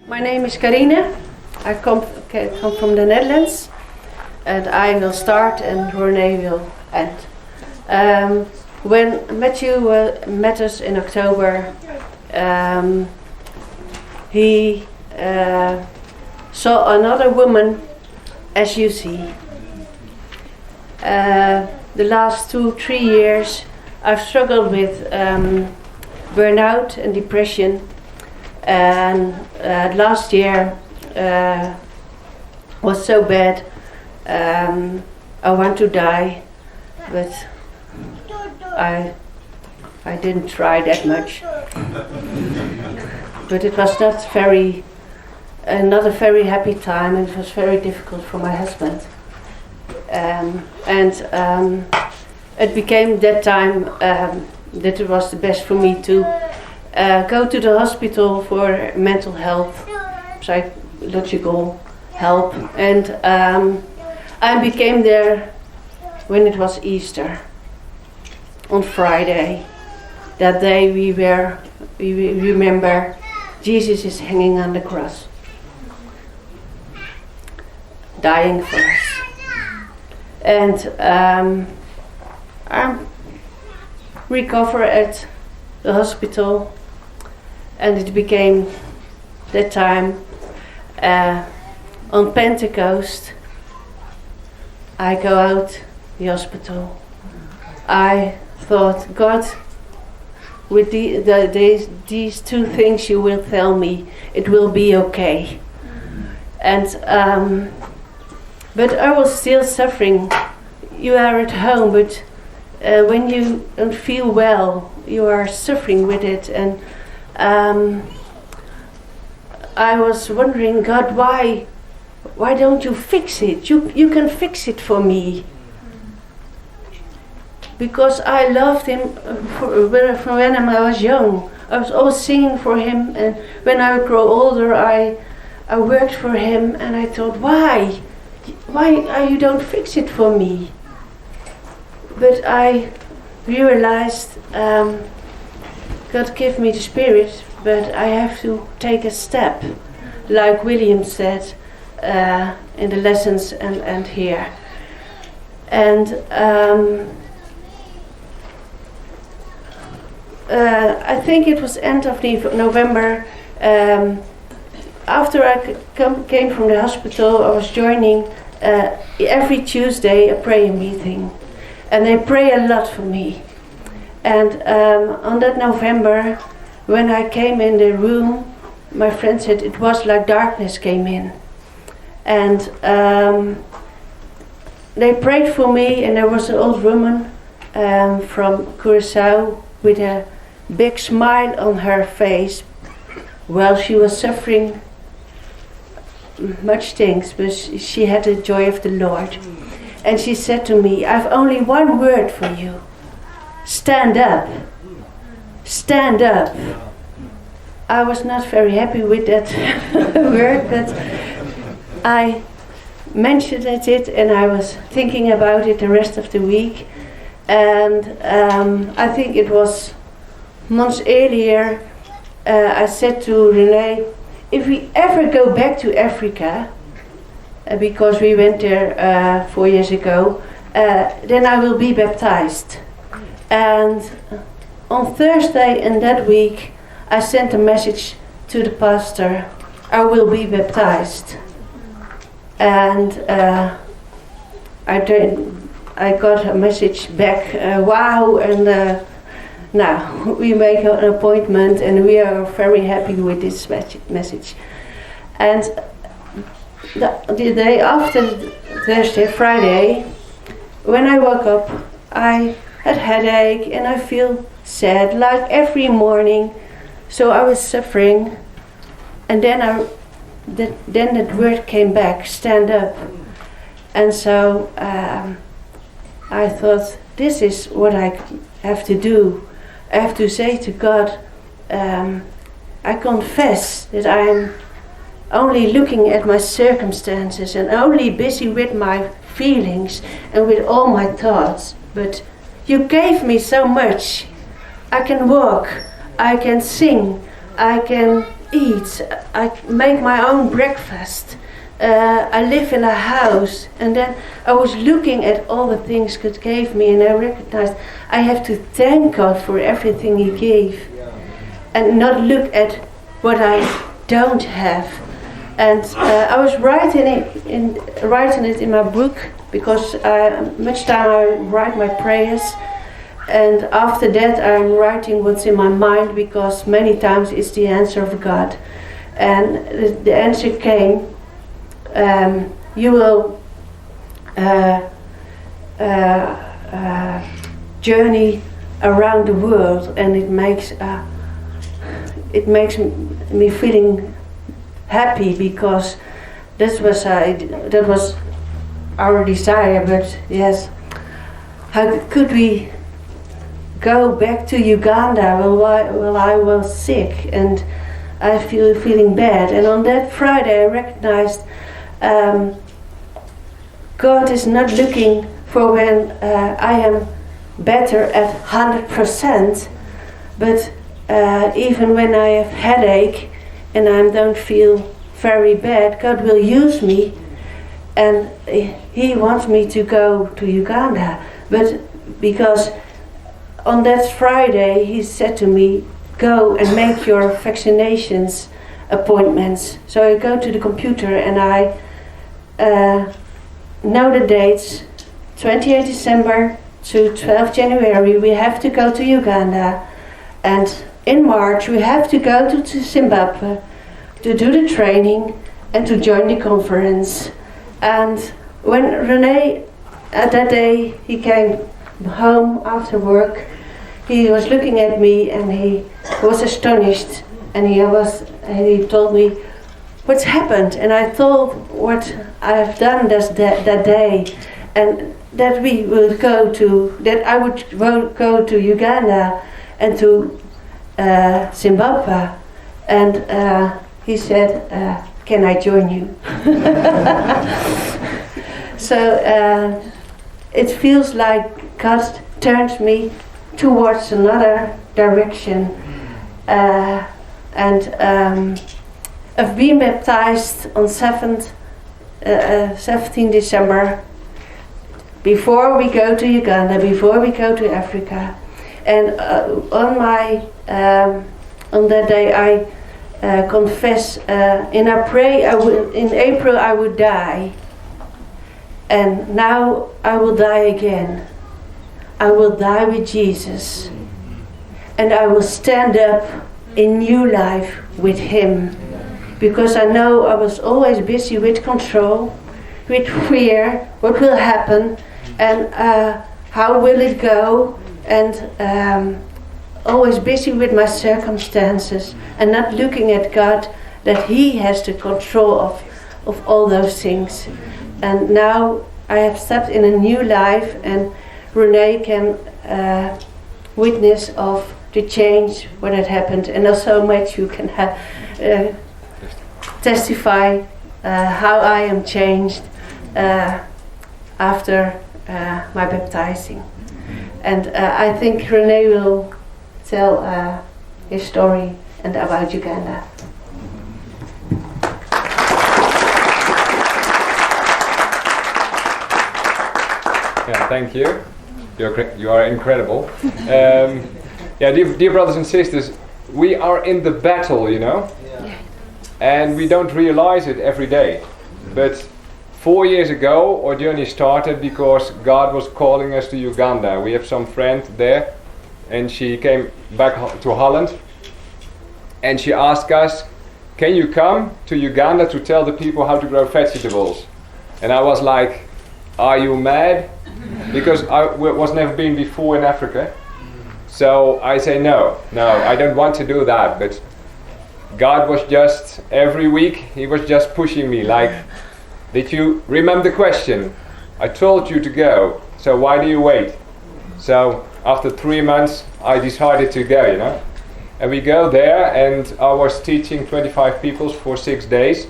My name is Karine. I come from the Netherlands, and I will start and Rane will end. When Matthew met us in October, he saw another woman as you see. The last 2-3 years I've struggled with burnout and depression, and last year was so bad. I want to die, but I didn't try that much. But it was not a very happy time. It was very difficult for my husband, and it became that time that it was the best for me to go to the hospital for mental health, psychological help, and I became there when it was Easter. On Friday, that day we remember Jesus is hanging on the cross, dying for us, and I recover at the hospital, and it became that time on Pentecost. I go out the hospital. I thought, God, with these two things you will tell me, it will be okay. And but I was still suffering. You are at home, but when you don't feel well, you are suffering with it. And I was wondering, God, why don't you fix it? You can fix it for me. Because I loved him from when I was young. I was always singing for him, and when I grow older, I worked for him, and I thought, why you don't fix it for me? But I realized God gave me the Spirit, but I have to take a step, like William said in the lessons and here. And I think it was end of November. After I came from the hospital, I was joining every Tuesday a prayer meeting, and they pray a lot for me. And on that November, when I came in the room, my friend said it was like darkness came in, and they prayed for me. And there was an old woman from Curacao with a big smile on her face. Well, she was suffering much things, but she had the joy of the Lord. And she said to me, I've only one word for you. Stand up. Stand up. I was not very happy with that word, but I mentioned it, and I was thinking about it the rest of the week. And I think it was months earlier, I said to Rane, if we ever go back to Africa, because we went there 4 years ago, then I will be baptized. And on Thursday in that week, I sent a message to the pastor, I will be baptized. And I got a message back, wow, and now we make an appointment, and we are very happy with this message. And the day after Thursday, Friday, when I woke up, I had headache and I feel sad, like every morning. So I was suffering, and then that word came back, stand up. And so I thought, this is what I have to do. I have to say to God, I confess that I'm only looking at my circumstances and only busy with my feelings and with all my thoughts. But you gave me so much. I can walk, I can sing, I can eat. I make my own breakfast. I live in a house, and then I was looking at all the things God gave me, and I recognized I have to thank God for everything He gave, and not look at what I don't have. And I was writing it in my book, because much time I write my prayers, and after that I'm writing what's in my mind, because many times it's the answer of God. And the answer came. You will journey around the world, and it makes me feeling happy, because that was our desire. But yes, how could we go back to Uganda while I was sick and I feeling bad? And on that Friday I recognized God is not looking for when I am better at 100%, but even when I have headache and I don't feel very bad, God will use me, and He wants me to go to Uganda. But because on that Friday He said to me, go and make your vaccinations appointments. So I go to the computer and I know the dates, 28 December to 12 January we have to go to Uganda, and in March we have to go to Zimbabwe to do the training and to join the conference. And when Rane, at that day he came home after work, he was looking at me and he was astonished, and he told me what's happened. And I told what I have done that day, and that I would go to Uganda and to Zimbabwe. And he said, can I join you? So it feels like God turned me towards another direction. And I've been baptized on 17 December, before we go to Uganda, before we go to Africa. And on that day I confess, and I pray in April I would die, and now I will die again. I will die with Jesus, and I will stand up in new life with Him, because I know I was always busy with control, with fear, what will happen, and how will it go, and always busy with my circumstances, and not looking at God, that He has the control of all those things. And now I have stepped in a new life, and Rane can witness of the change what had happened, and also Matthew can testify how I am changed after my baptizing. And I think Rane will tell his story and about Uganda. Yeah, thank you. You are incredible. Dear brothers and sisters, we are in the battle, you know, and we don't realize it every day. But 4 years ago, our journey started because God was calling us to Uganda. We have some friend there, and she came back to Holland, and she asked us, "Can you come to Uganda to tell the people how to grow vegetables?" And I was like, "Are you mad?" Because I was never been before in Africa. So I say no, I don't want to do that. But God was just, every week, He was just pushing me like, did you remember the question? I told you to go, so why do you wait? So after 3 months, I decided to go, you know. And we go there, and I was teaching 25 people for 6 days.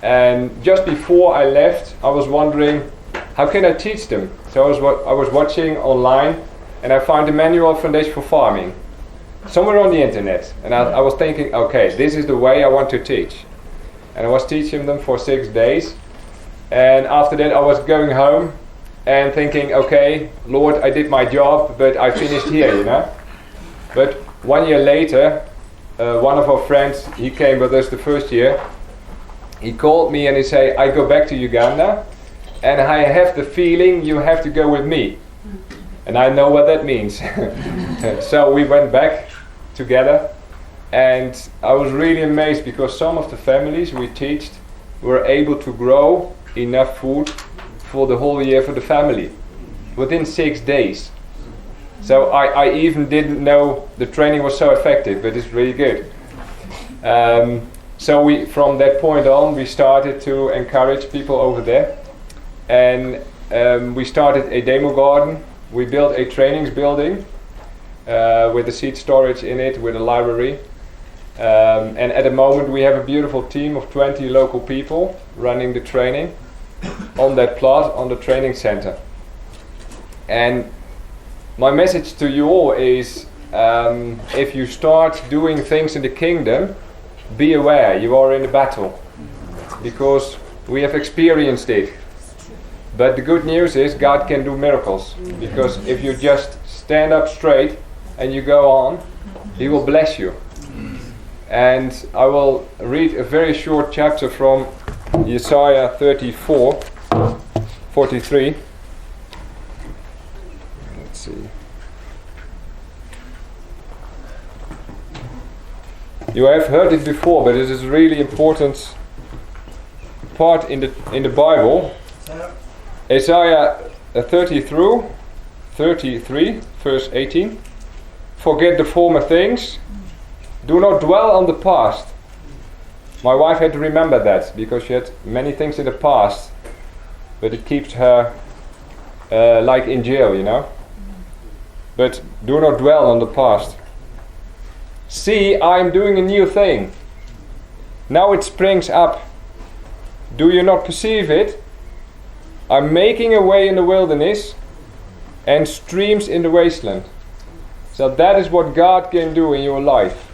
And just before I left, I was wondering, how can I teach them? So I was watching online, and I found the manual Foundation for Farming. somewhere on the internet. And I was thinking, okay, this is the way I want to teach. And I was teaching them for 6 days. And after that I was going home and thinking, okay, Lord, I did my job, but I finished here, you know. But 1 year later, one of our friends, he came with us the first year. He called me and he said, I go back to Uganda and I have the feeling you have to go with me. And I know what that means. So we went back together, and I was really amazed because some of the families we taught were able to grow enough food for the whole year for the family within 6 days. So I even didn't know the training was so effective, but it's really good. So we, from that point on, we started to encourage people over there, and we started a demo garden. We built a trainings building with a seed storage in it, with a library. And at the moment we have a beautiful team of 20 local people running the training on that plot, on the training center. And my message to you all is, if you start doing things in the kingdom, be aware you are in a battle, because we have experienced it. But the good news is God can do miracles, because if you just stand up straight and you go on, He will bless you. And I will read a very short chapter from Isaiah 43. Let's see. You have heard it before, but it is a really important part in the Bible. Isaiah 33, verse 18. Forget the former things. Do not dwell on the past. My wife had to remember that, because she had many things in the past, but it keeps her like in jail, you know. But do not dwell on the past. See, I am doing a new thing. Now it springs up. Do you not perceive it? I'm making a way in the wilderness and streams in the wasteland. So that is what God can do in your life.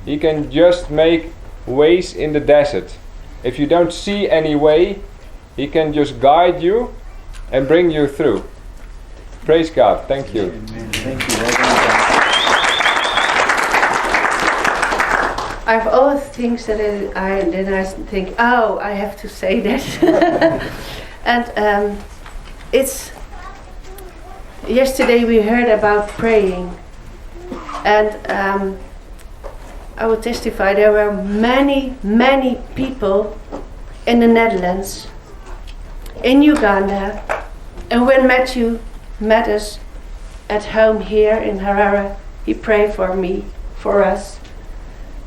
He can just make ways in the desert. If you don't see any way, He can just guide you and bring you through. Praise God. Thank you. Amen. Thank you. I have all the things that I think, oh, I have to say that. And it's, yesterday we heard about praying, and I will testify, there were many people in the Netherlands, in Uganda, and when Matthew met us at home here in Harare, he prayed for me, for us.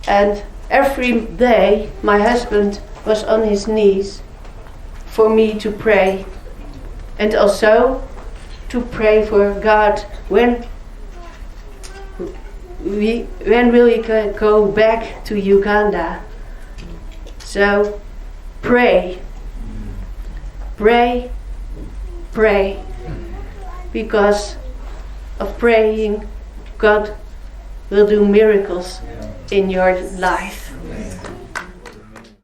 And every day my husband was on his knees for me to pray, and also to pray for God, when will we go back to Uganda. So pray, because of praying God will do miracles in your life.